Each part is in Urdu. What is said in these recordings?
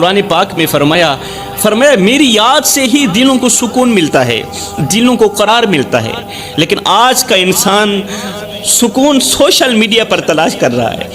قرآن پاک میں فرمایا میری یاد سے ہی دلوں کو سکون ملتا ہے، دلوں کو قرار ملتا ہے۔ لیکن آج کا انسان سکون سوشل میڈیا پر تلاش کر رہا ہے،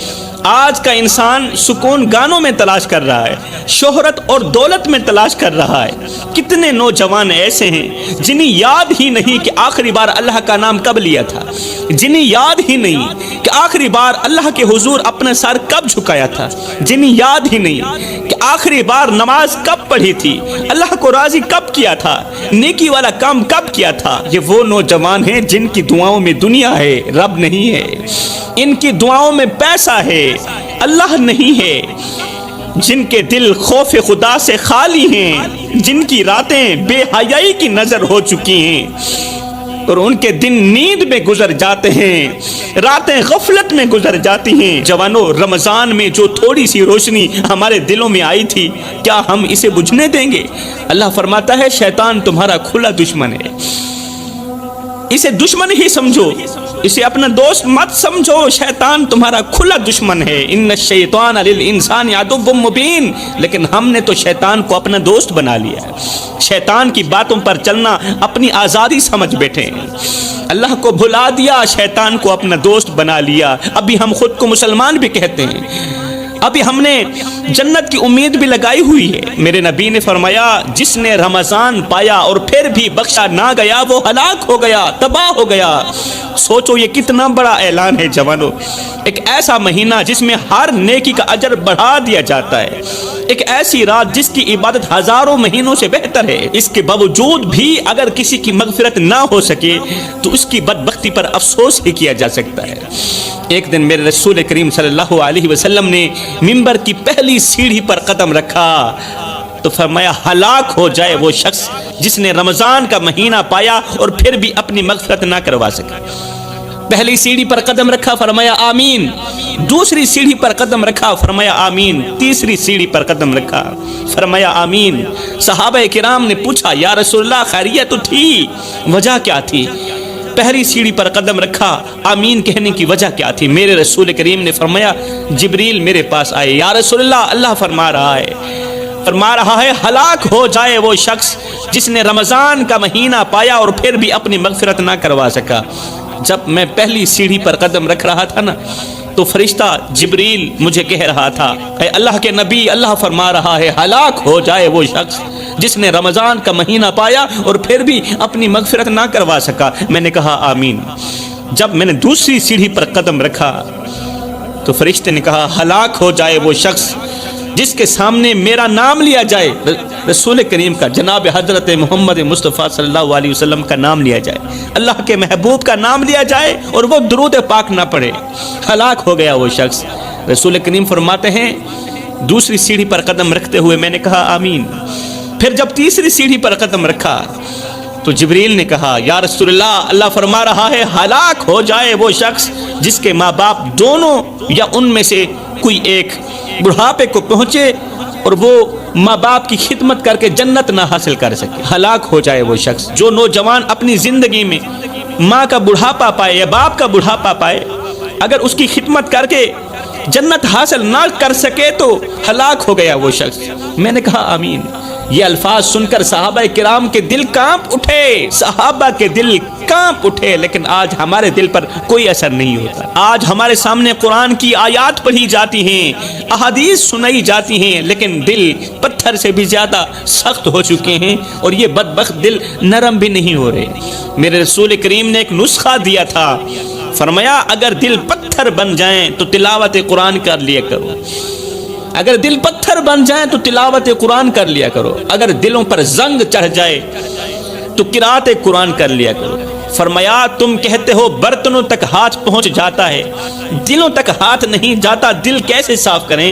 آج کا انسان سکون گانوں میں تلاش کر رہا ہے، شہرت اور دولت میں تلاش کر رہا ہے۔ کتنے نوجوان ایسے ہیں جنہیں یاد ہی نہیں کہ آخری بار اللہ کا نام کب لیا تھا، جنہیں یاد ہی نہیں کہ آخری بار اللہ کے حضور اپنا سر کب جھکایا تھا، جنہیں یاد ہی نہیں کہ آخری بار نماز کب پڑھی تھی، اللہ کو راضی کب کیا تھا، نیکی والا کام کب کیا تھا۔ یہ وہ نوجوان ہیں جن کی دعاؤں میں دنیا ہے، رب نہیں ہے، ان کی دعاؤں میں پیسہ ہے، اللہ نہیں ہے، جن کے دل خوف خدا سے خالی ہیں، جن کی راتیں بے حیائی کی نظر ہو چکی ہیں اور ان کے دن نیند میں گزر جاتے ہیں، راتیں غفلت میں گزر جاتی ہیں۔ جوانوں، رمضان میں جو تھوڑی سی روشنی ہمارے دلوں میں آئی تھی، کیا ہم اسے بجھنے دیں گے؟ اللہ فرماتا ہے شیطان تمہارا کھلا دشمن ہے، اسے دشمن ہی سمجھو، اسے اپنا دوست مت سمجھو، شیطان تمہارا کھلا دشمن ہے۔ ان الشیطان للانسان عدو مبین، لیکن ہم نے تو شیطان کو اپنا دوست بنا لیا ہے، شیطان کی باتوں پر چلنا اپنی آزادی سمجھ بیٹھے ہیں، اللہ کو بھلا دیا، شیطان کو اپنا دوست بنا لیا۔ ابھی ہم خود کو مسلمان بھی کہتے ہیں، ابھی ہم نے جنت کی امید بھی لگائی ہوئی ہے۔ میرے نبی نے فرمایا جس نے رمضان پایا اور پھر بھی بخشا نہ گیا وہ ہلاک ہو گیا، تباہ ہو گیا۔ سوچو یہ کتنا بڑا اعلان ہے جوانوں، ایک ایسا مہینہ جس میں ہر نیکی کا اجر بڑھا دیا جاتا ہے، ایک ایسی رات جس کی عبادت ہزاروں مہینوں سے بہتر ہے، اس کے باوجود بھی اگر کسی کی مغفرت نہ ہو سکے تو اس کی بدبختی پر افسوس ہی کیا جا سکتا ہے۔ ایک دن میرے رسول کریم صلی اللہ علیہ وسلم نے منبر کی پہلی سیڑھی پر قدم رکھا تو فرمایا ہلاک ہو جائے وہ شخص جس نے رمضان کا مہینہ پایا اور پھر بھی اپنی مغفرت نہ کروا سکا۔ پہلی سیڑھی پر قدم رکھا، فرمایا آمین، دوسری سیڑھی پر قدم رکھا، فرمایا آمین، تیسری سیڑھی پر قدم رکھا، فرمایا آمین۔ صحابہ کرام نے پوچھا یا رسول اللہ خیریت تو تھی، وجہ کیا تھی؟ پہلی سیڑھی پر قدم رکھا، آمین کہنے کی وجہ کیا تھی؟ میرے رسول کریم نے فرمایا جبریل میرے پاس آئے، یا رسول اللہ اللہ فرما رہا ہے ہلاک ہو جائے وہ شخص جس نے رمضان کا مہینہ پایا اور پھر بھی اپنی مغفرت نہ کروا سکا۔ جب میں پہلی سیڑھی پر قدم رکھ رہا تھا نا تو فرشتہ جبریل مجھے کہہ رہا تھا اے اللہ کے نبی، اللہ فرما رہا ہے ہلاک ہو جائے وہ شخص جس نے رمضان کا مہینہ پایا اور پھر بھی اپنی مغفرت نہ کروا سکا۔ میں نے کہا آمین۔ جب میں نے دوسری سیڑھی پر قدم رکھا تو فرشتے نے کہا ہلاک ہو جائے وہ شخص جس کے سامنے میرا نام لیا جائے، رسول کریم کا، جناب حضرت محمد مصطفیٰ صلی اللہ علیہ وسلم کا نام لیا جائے، اللہ کے محبوب کا نام لیا جائے اور وہ درود پاک نہ پڑھے، ہلاک ہو گیا وہ شخص۔ رسول کریم فرماتے ہیں دوسری سیڑھی پر قدم رکھتے ہوئے میں نے کہا آمین۔ پھر جب تیسری سیڑھی پر قدم رکھا تو جبریل نے کہا یا رسول اللہ اللہ فرما رہا ہے ہلاک ہو جائے وہ شخص جس کے ماں باپ دونوں یا ان میں سے کوئی ایک بڑھاپے کو پہنچے اور وہ ماں باپ کی خدمت کر کے جنت نہ حاصل کر سکے۔ ہلاک ہو جائے وہ شخص جو نوجوان اپنی زندگی میں ماں کا بڑھاپا پائے یا باپ کا بڑھاپا پائے، اگر اس کی خدمت کر کے جنت حاصل نہ کر سکے تو ہلاک ہو گیا وہ شخص۔ میں نے کہا آمین۔ یہ الفاظ سن کر صحابہ کرام کے دل کانپ اٹھے، صحابہ کے دل کانپ اٹھے، لیکن آج ہمارے دل پر کوئی اثر نہیں ہوتا۔ آج ہمارے سامنے قرآن کی آیات پڑھی جاتی ہیں، احادیث سنائی جاتی ہیں، لیکن دل پتھر سے بھی زیادہ سخت ہو چکے ہیں اور یہ بدبخت دل نرم بھی نہیں ہو رہے۔ میرے رسول کریم نے ایک نسخہ دیا تھا، فرمایا اگر دل پتھر بن جائیں تو تلاوت قرآن کر لیا کرو، اگر دل پتھر بن جائیں تو تلاوت قرآن کر لیا کرو، اگر دلوں پر زنگ چڑھ جائے تو قرات قرآن کر لیا کرو۔ فرمایا تم کہتے ہو برتنوں تک ہاتھ پہنچ جاتا ہے، دلوں تک ہاتھ نہیں جاتا، دل کیسے صاف کریں؟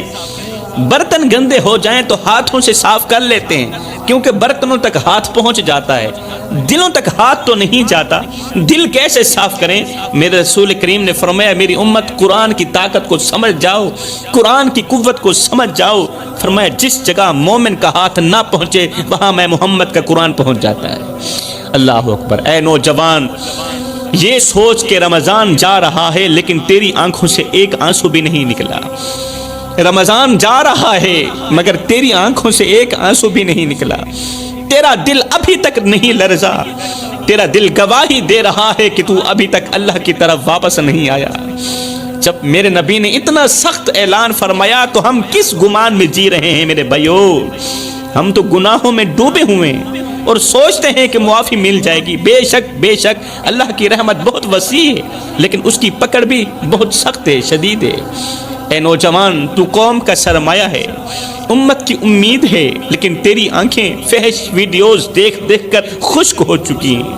برتن گندے ہو جائیں تو ہاتھوں سے صاف کر لیتے ہیں کیونکہ برتنوں تک ہاتھ پہنچ جاتا ہے، دلوں تک ہاتھ تو نہیں جاتا، دل کیسے صاف کریں؟ میرے رسول کریم نے فرمایا میری امت قرآن کی طاقت کو سمجھ جاؤ، قرآن کی قوت کو سمجھ جاؤ۔ فرمایا جس جگہ مومن کا ہاتھ نہ پہنچے وہاں میں محمد کا قرآن پہنچ جاتا ہے۔ اللہ اکبر۔ اے نوجوان، یہ سوچ کے رمضان جا رہا ہے لیکن تیری آنکھوں سے ایک آنسو بھی نہیں نکلا، رمضان جا رہا ہے مگر تیری آنکھوں سے ایک آنسو بھی نہیں نکلا، تیرا دل ابھی تک نہیں لرزا، تیرا دل گواہی دے رہا ہے کہ تو ابھی تک اللہ کی طرف واپس نہیں آیا۔ جب میرے نبی نے اتنا سخت اعلان فرمایا تو ہم کس گمان میں جی رہے ہیں میرے بھائیو؟ ہم تو گناہوں میں ڈوبے ہوئے ہیں اور سوچتے ہیں کہ معافی مل جائے گی۔ بے شک اللہ کی رحمت بہت وسیع ہے، لیکن اس کی پکڑ بھی بہت سخت ہے، شدید ہے۔ اے نوجوان، تو قوم کا سرمایہ ہے، امت کی امید ہے، لیکن تیری آنکھیں فحش ویڈیوز دیکھ دیکھ کر خشک ہو چکی ہیں،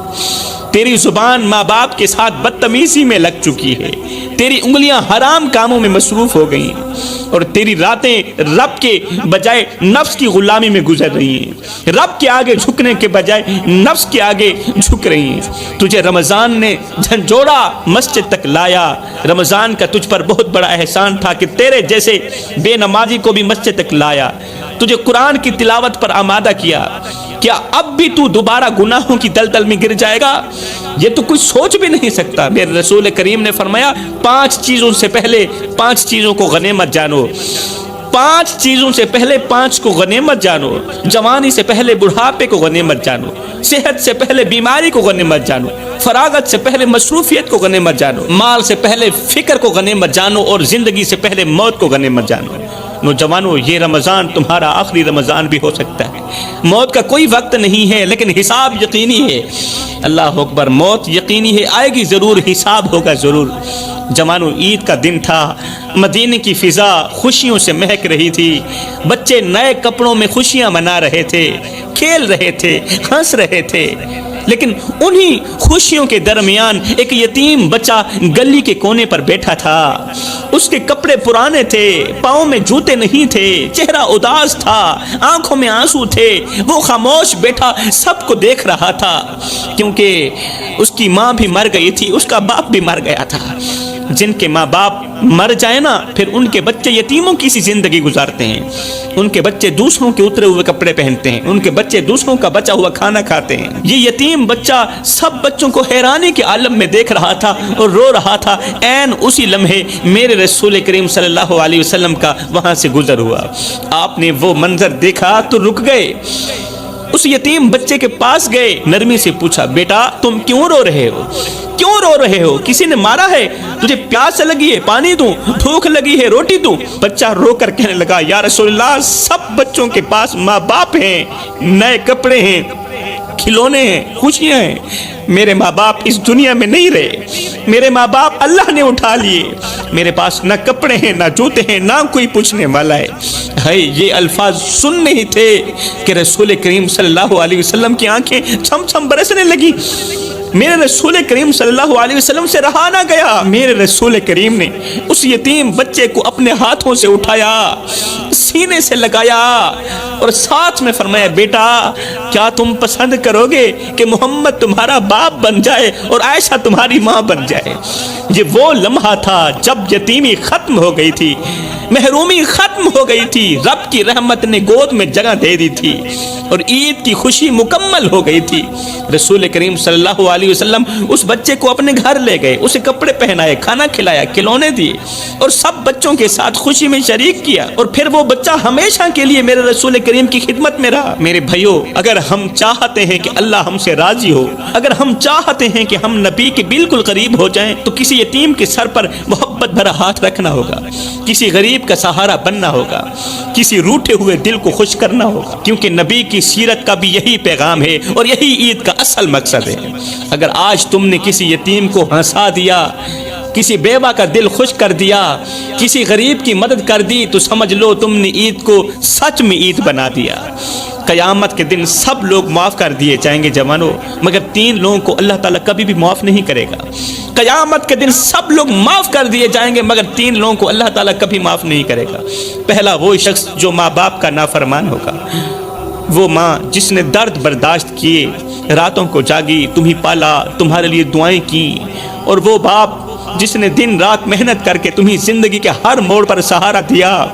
تیری زبان ماں باپ کے ساتھ بدتمیزی میں لگ چکی ہے، تیری انگلیاں حرام کاموں میں مصروف ہو گئی ہیں، اور تیری راتیں رب کے بجائے نفس کی غلامی میں گزر رہی ہیں، رب کے آگے جھکنے کے بجائے نفس کے آگے جھک رہی ہیں۔ تجھے رمضان نے جھنجھوڑا مسجد تک لایا، رمضان کا تجھ پر بہت بڑا احسان تھا کہ تیرے جیسے بے نمازی کو بھی مسجد تک لایا، تجھے قرآن کی تلاوت پر آمادہ کیا۔ کیا اب بھی تو دوبارہ گناہوں کی دلدل میں گر جائے گا؟ یہ تو کوئی سوچ بھی نہیں سکتا۔ میرے رسول کریم نے فرمایا 5 چیزوں سے پہلے 5 چیزوں کو غنیمت جانو، 5 چیزوں سے پہلے 5 کو غنیمت جانو، جوانی سے پہلے بڑھاپے کو غنیمت جانو، صحت سے پہلے بیماری کو غنیمت جانو، فراغت سے پہلے مصروفیت کو غنیمت جانو، مال سے پہلے فکر کو غنیمت جانو، اور زندگی سے پہلے موت کو غنیمت جانو۔ نوجوانوں، یہ رمضان تمہارا آخری رمضان بھی ہو سکتا ہے۔ موت کا کوئی وقت نہیں ہے، لیکن حساب یقینی ہے۔ اللہ اکبر، موت یقینی ہے، آئے گی ضرور، حساب ہوگا ضرور۔ جوانوں، عید کا دن تھا، مدینے کی فضا خوشیوں سے مہک رہی تھی، بچے نئے کپڑوں میں خوشیاں منا رہے تھے، کھیل رہے تھے، ہنس رہے تھے، لیکن انہی خوشیوں کے درمیان ایک یتیم بچہ گلی کے کونے پر بیٹھا تھا۔ اس کے کپڑے پرانے تھے، پاؤں میں جوتے نہیں تھے، چہرہ اداس تھا، آنکھوں میں آنسو تھے، وہ خاموش بیٹھا سب کو دیکھ رہا تھا، کیونکہ اس کی ماں بھی مر گئی تھی، اس کا باپ بھی مر گیا تھا۔ جن کے ماں باپ مر جائے نا، پھر ان کے بچے یتیموں کی سی زندگی گزارتے ہیں، ان کے بچے دوسروں کے اترے ہوئے کپڑے پہنتے ہیں، ان کے بچے دوسروں کا بچا ہوا کھانا کھاتے ہیں۔ یہ یتیم بچہ سب بچوں کو حیرانی کے عالم میں دیکھ رہا تھا اور رو رہا تھا۔ عین اسی لمحے میرے رسول کریم صلی اللہ علیہ وسلم کا وہاں سے گزر ہوا۔ آپ نے وہ منظر دیکھا تو رک گئے، اس یتیم بچے کے پاس گئے، نرمی سے پوچھا، بیٹا تم کیوں رو رہے ہو؟ کیوں رو رہے ہو؟ کسی نے مارا ہے؟ تجھے پیاس لگی ہے؟ پانی دوں؟ بھوک لگی ہے؟ روٹی دوں؟ بچہ رو کر کہنے لگا، یا رسول اللہ، سب بچوں کے پاس ماں باپ ہیں، نئے کپڑے ہیں، کھلونے ہیں، خوشیاں ہیں، میرے ماں باپ اس دنیا میں نہیں رہے، میرے ماں باپ اللہ نے اٹھا لیے، میرے پاس نہ کپڑے ہیں، نہ جوتے ہیں، نہ کوئی پوچھنے والا ہے۔ یہ الفاظ سننے ہی تھے کہ رسول کریم صلی اللہ علیہ وسلم کی آنکھیں چھم چھم برسنے لگی۔ میرے رسول کریم صلی اللہ علیہ وسلم سے رہا نہ گیا، میرے رسول کریم نے اس یتیم بچے کو اپنے ہاتھوں سے اٹھایا، سینے سے لگایا اور ساتھ میں فرمایا، بیٹا کیا تم پسند کرو گے کہ محمد تمہارا باپ بن جائے اور عائشہ تمہاری ماں بن جائے؟ یہ وہ لمحہ تھا جب یتیمی ختم ہو گئی تھی، محرومی ختم ہو گئی تھی، رب کی رحمت نے گود میں جگہ دے دی تھی اور عید کی خوشی مکمل ہو گئی تھی۔ رسول کریم صلی اللہ علیہ وسلم اس بچے کو اپنے گھر لے گئے، اسے کپڑے پہنائے، کھانا کھلایا، کھلونے دیے اور سب بچوں کے ساتھ خوشی میں شریک کیا، اور پھر وہ بچہ ہمیشہ کے لیے میرے رسول کریم کی خدمت میں رہا۔ میرے بھائیو، اگر ہم چاہتے ہیں کہ اللہ ہم سے راضی ہو، اگر ہم چاہتے ہیں کہ ہم نبی کے بالکل قریب ہو جائیں، تو کسی یتیم کے سر پر محبت بھرا ہاتھ رکھنا ہوگا، کسی غریب کا سہارا بننا ہوگا، کسی روٹھے ہوئے دل کو خوش کرنا ہوگا، کیونکہ نبی کی سیرت کا بھی یہی پیغام ہے اور یہی عید کا اصل مقصد ہے۔ اگر آج تم نے کسی یتیم کو ہنسا دیا، کسی بیوہ کا دل خوش کر دیا، کسی غریب کی مدد کر دی، تو سمجھ لو تم نے عید کو سچ میں عید بنا دیا۔ قیامت کے دن سب لوگ معاف کر دیے جائیں گے جوانوں، مگر 3 لوگوں کو اللہ تعالیٰ کبھی بھی معاف نہیں کرے گا۔ قیامت کے دن سب لوگ معاف کر دیے جائیں گے، مگر 3 لوگوں کو اللہ تعالیٰ کبھی معاف نہیں کرے گا۔ پہلا وہ شخص جو ماں باپ کا نافرمان ہوگا، وہ ماں جس نے درد برداشت کیے، راتوں کو جاگی، تمہیں پالا، تمہارے لیے دعائیں کی، اور وہ باپ جس نے دن رات محنت کر کے تمہیں زندگی کے ہر موڑ پر سہارا دیا۔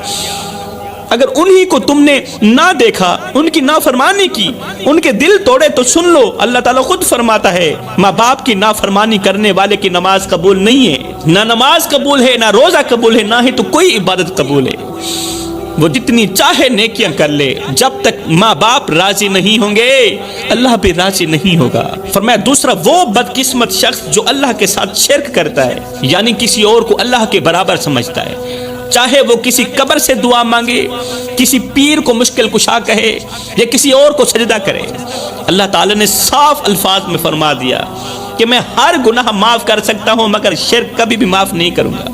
اگر انہی کو تم نے نہ دیکھا، ان کی نافرمانی کی، ان کے دل توڑے، تو سن لو اللہ تعالیٰ خود فرماتا ہے، ماں باپ کی نافرمانی کرنے والے کی نماز قبول نہیں ہے، نہ نماز قبول ہے، نہ روزہ قبول ہے، نہ ہی تو کوئی عبادت قبول ہے۔ وہ جتنی چاہے نیکیاں کر لے، جب تک ماں باپ راضی نہیں ہوں گے اللہ بھی راضی نہیں ہوگا۔ فرمایا دوسرا وہ بدقسمت شخص جو اللہ کے ساتھ شرک کرتا ہے، یعنی کسی اور کو اللہ کے برابر سمجھتا ہے، چاہے وہ کسی قبر سے دعا مانگے، کسی پیر کو مشکل کشا کہے یا کسی اور کو سجدہ کرے۔ اللہ تعالیٰ نے صاف الفاظ میں فرما دیا کہ میں ہر گناہ معاف کر سکتا ہوں مگر شرک کبھی بھی معاف نہیں کروں گا۔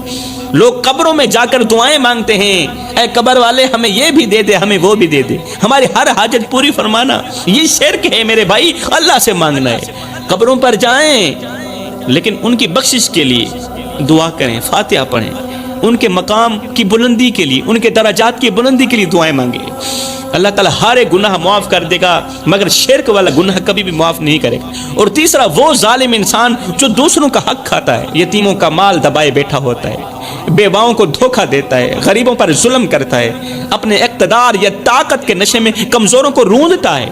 لوگ قبروں میں جا کر دعائیں مانگتے ہیں، اے قبر والے ہمیں یہ بھی دے دے، ہمیں وہ بھی دے دے، ہماری ہر حاجت پوری فرمانا، یہ شرک ہے میرے بھائی، اللہ سے مانگنا ہے۔ قبروں پر جائیں لیکن ان کی بخشش کے لیے دعا کریں، فاتحہ پڑھیں، ان کے مقام کی بلندی کے لیے، ان کے درجات کی بلندی کے لیے دعائیں مانگیں۔ اللہ تعالیٰ ہر ایک گناہ معاف کر دے گا مگر شرک والا گناہ کبھی بھی معاف نہیں کرے گا۔ اور تیسرا وہ ظالم انسان جو دوسروں کا حق کھاتا ہے، یتیموں کا مال دبائے بیٹھا ہوتا ہے، بیواؤں کو دھوکہ دیتا ہے، غریبوں پر ظلم کرتا ہے، اپنے اقتدار یا طاقت کے نشے میں کمزوروں کو روندتا ہے۔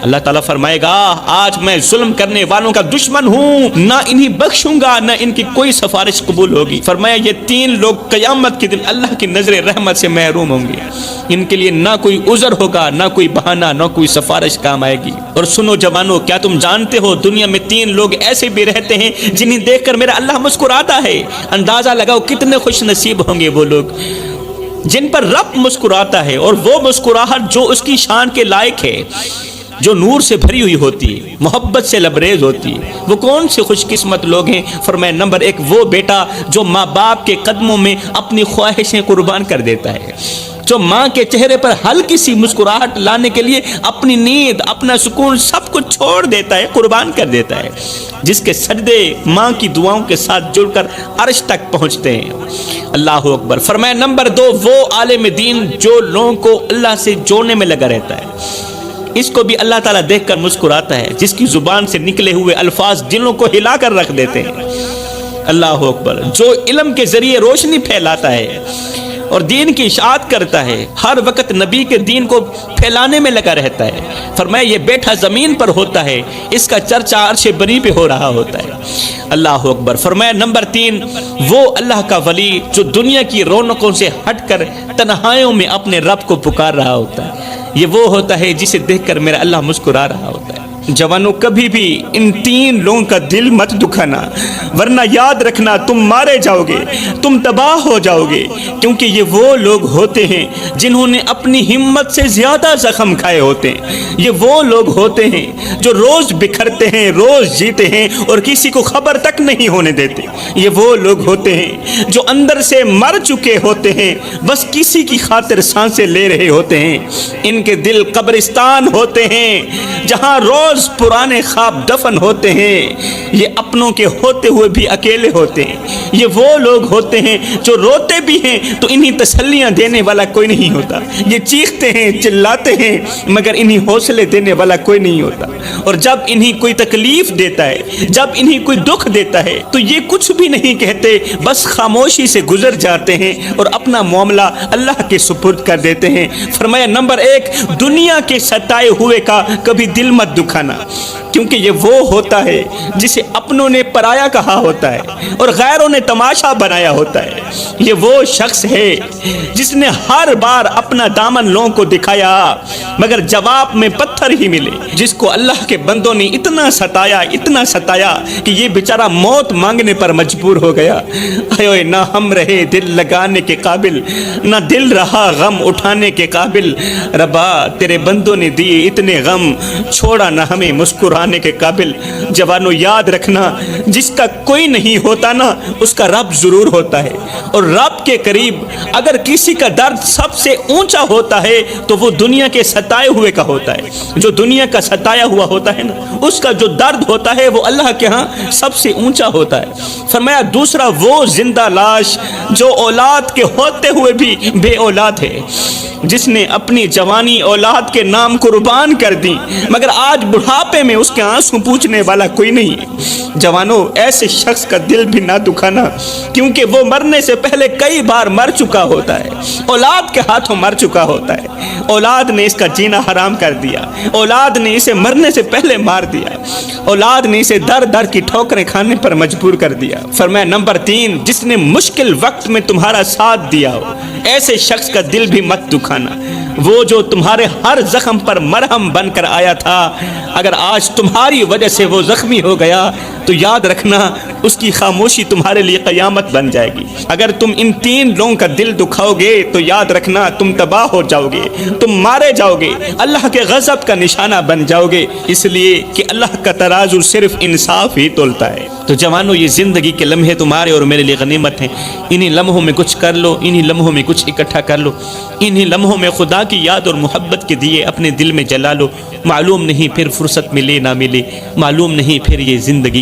اللہ تعالیٰ فرمائے گا آج میں ظلم کرنے والوں کا دشمن ہوں، نہ انہیں بخشوں گا نہ ان کی کوئی سفارش قبول ہوگی۔ فرمایا یہ تین لوگ قیامت کے دن اللہ کی نظر رحمت سے محروم ہوں گے، ان کے لیے نہ کوئی عذر ہوگا، نہ کوئی بہانہ، نہ کوئی سفارش کام آئے گی۔ اور سنو جوانو، کیا تم جانتے ہو دنیا میں تین لوگ ایسے بھی رہتے ہیں جنہیں دیکھ کر میرا اللہ مسکراتا ہے؟ اندازہ لگاؤ کتنے خوش نصیب ہوں گے وہ لوگ جن پر رب مسکراتا ہے، اور وہ مسکراہٹ جو اس کی شان کے لائق ہے، جو نور سے بھری ہوئی ہوتی ہے، محبت سے لبریز ہوتی ہے۔ وہ کون سے خوش قسمت لوگ ہیں؟ فرمایا نمبر ایک وہ بیٹا جو ماں باپ کے قدموں میں اپنی خواہشیں قربان کر دیتا ہے، جو ماں کے چہرے پر ہلکی سی مسکراہٹ لانے کے لیے اپنی نیند، اپنا سکون سب کچھ چھوڑ دیتا ہے، قربان کر دیتا ہے، جس کے سجدے ماں کی دعاؤں کے ساتھ جڑ کر عرش تک پہنچتے ہیں۔ اللہ اکبر۔ فرمایا نمبر دو وہ عالم دین جو لوگوں کو اللہ سے جوڑنے میں لگا رہتا ہے، اس کو بھی اللہ تعالیٰ دیکھ کر مسکراتا ہے، جس کی زبان سے نکلے ہوئے الفاظ دلوں کو ہلا کر رکھ دیتے ہیں۔ اللہ اکبر۔ جو علم کے ذریعے روشنی پھیلاتا ہے اور دین کی اشاعت کرتا ہے، ہر وقت نبی کے دین کو پھیلانے میں لگا رہتا ہے۔ فرمایا یہ بیٹھا زمین پر ہوتا ہے، اس کا چرچا عرش بری پہ ہو رہا ہوتا ہے۔ اللہ اکبر۔ فرمایا نمبر تین وہ اللہ کا ولی جو دنیا کی رونقوں سے ہٹ کر تنہائیوں میں اپنے رب کو پکار رہا ہوتا ہے، یہ وہ ہوتا ہے جسے دیکھ کر میرا اللہ مسکرا رہا ہوتا ہے۔ جوانوں کبھی بھی ان تین لوگوں کا دل مت دکھانا، ورنہ یاد رکھنا تم مارے جاؤ گے، تم تباہ ہو جاؤ گے، کیونکہ یہ وہ لوگ ہوتے ہیں جنہوں نے اپنی ہمت سے زیادہ زخم کھائے ہوتے ہیں۔ یہ وہ لوگ ہوتے ہیں جو روز بکھرتے ہیں، روز جیتے ہیں اور کسی کو خبر تک نہیں ہونے دیتے۔ یہ وہ لوگ ہوتے ہیں جو اندر سے مر چکے ہوتے ہیں، بس کسی کی خاطر سانسیں لے رہے ہوتے ہیں۔ ان کے دل قبرستان ہوتے ہیں جہاں روز پرانے خواب دفن ہوتے ہیں۔ یہ اپنوں کے ہوتے ہوئے بھی اکیلے ہوتے ہیں۔ یہ وہ لوگ ہوتے ہیں جو روتے بھی ہیں تو انہیں تسلیاں دینے والا کوئی نہیں ہوتا۔ یہ چیختے ہیں، چلاتے ہیں، مگر انہیں حوصلے دینے والا کوئی نہیں ہوتا۔ اور جب انہیں کوئی تکلیف دیتا ہے، جب انہیں کوئی دکھ دیتا ہے تو یہ کچھ بھی نہیں کہتے، بس خاموشی سے گزر جاتے ہیں اور اپنا معاملہ اللہ کے سپرد کر دیتے ہیں۔ فرمایا نمبر ایک دنیا کے ستائے ہوئے کا کبھی دل مت دکھانا، کیونکہ یہ وہ ہوتا ہے جسے اپنوں نے پرایا کہا ہوتا ہے اور غیروں نے تماشا بنایا ہوتا ہے۔ یہ وہ شخص ہے جس نے ہر بار اپنا دامن لوگوں کو دکھایا مگر جواب میں پتھر ہی ملے، جس کو اللہ کے بندوں نے اتنا ستایا کہ یہ بیچارہ موت مانگنے پر مجبور ہو گیا۔ اے نہ ہم رہے دل لگانے کے قابل، نہ دل رہا غم اٹھانے کے قابل۔ ربا تیرے بندوں نے دیے اتنے غم، چھوڑا نہ ہمیں مسکرانے کے قابل۔ جوانوں یاد رکھنا جس کا کوئی نہیں ہوتا نا اس کا رب ضرور ہوتا ہے، اور رب کے قریب اگر کسی کا درد سب سے اونچا ہوتا ہے تو وہ دنیا کے ستائے ہوئے کا ہوتا ہے۔ جو دنیا کا ستایا ہوا ہوتا ہے نا اس کا جو درد ہوتا ہے وہ اللہ کے ہاں سب سے اونچا ہوتا ہے۔ فرمایا دوسرا وہ زندہ لاش جو اولاد کے ہوتے ہوئے بھی بے اولاد ہے، جس نے اپنی جوانی اولاد کے نام قربان کر دی مگر آج بڑھاپے میں اس کے آنسو پوچھنے والا کوئی نہیں ہے۔ جوانوں ایسے شخص کا دل بھی نہ دکھانا، کیونکہ وہ مرنے سے پہلے کئی کئی بار مر چکا ہوتا ہے، اولاد کے ہاتھوں مر چکا ہوتا ہے، اولاد نے اس کا جینا حرام کر دیا، اولاد نے اسے مرنے سے پہلے مار دیا، اولاد نے اسے در در کی ٹھوکریں کھانے پر مجبور کر دیا۔ فرمایا نمبر 3، جس نے مشکل وقت میں تمہارا ساتھ دیا ہو، ایسے شخص کا دل بھی مت دکھانا۔ وہ جو تمہارے ہر زخم پر مرہم بن کر آیا تھا، اگر آج تمہاری وجہ سے وہ زخمی ہو گیا تو یاد رکھنا اس کی خاموشی تمہارے لیے قیامت بن جائے گی۔ اگر تم ان 3 لوگوں کا دل دکھاؤ گے تو یاد رکھنا تم تباہ ہو جاؤ گے، تم مارے جاؤ گے، اللہ کے غضب کا نشانہ بن جاؤ گے، اس لیے کہ اللہ کا ترازو صرف انصاف ہی تولتا ہے۔ تو جوانوں، یہ زندگی کے لمحے تمہارے اور میرے لیے غنیمت ہیں، انہی لمحوں میں کچھ کر لو، انہی لمحوں میں کچھ اکٹھا کر لو، انہی لمحوں میں خدا کی یاد اور محبت کے دیے اپنے دل میں جلا لو۔ معلوم نہیں پھر فرصت ملے نہ ملے، معلوم نہیں پھر یہ زندگی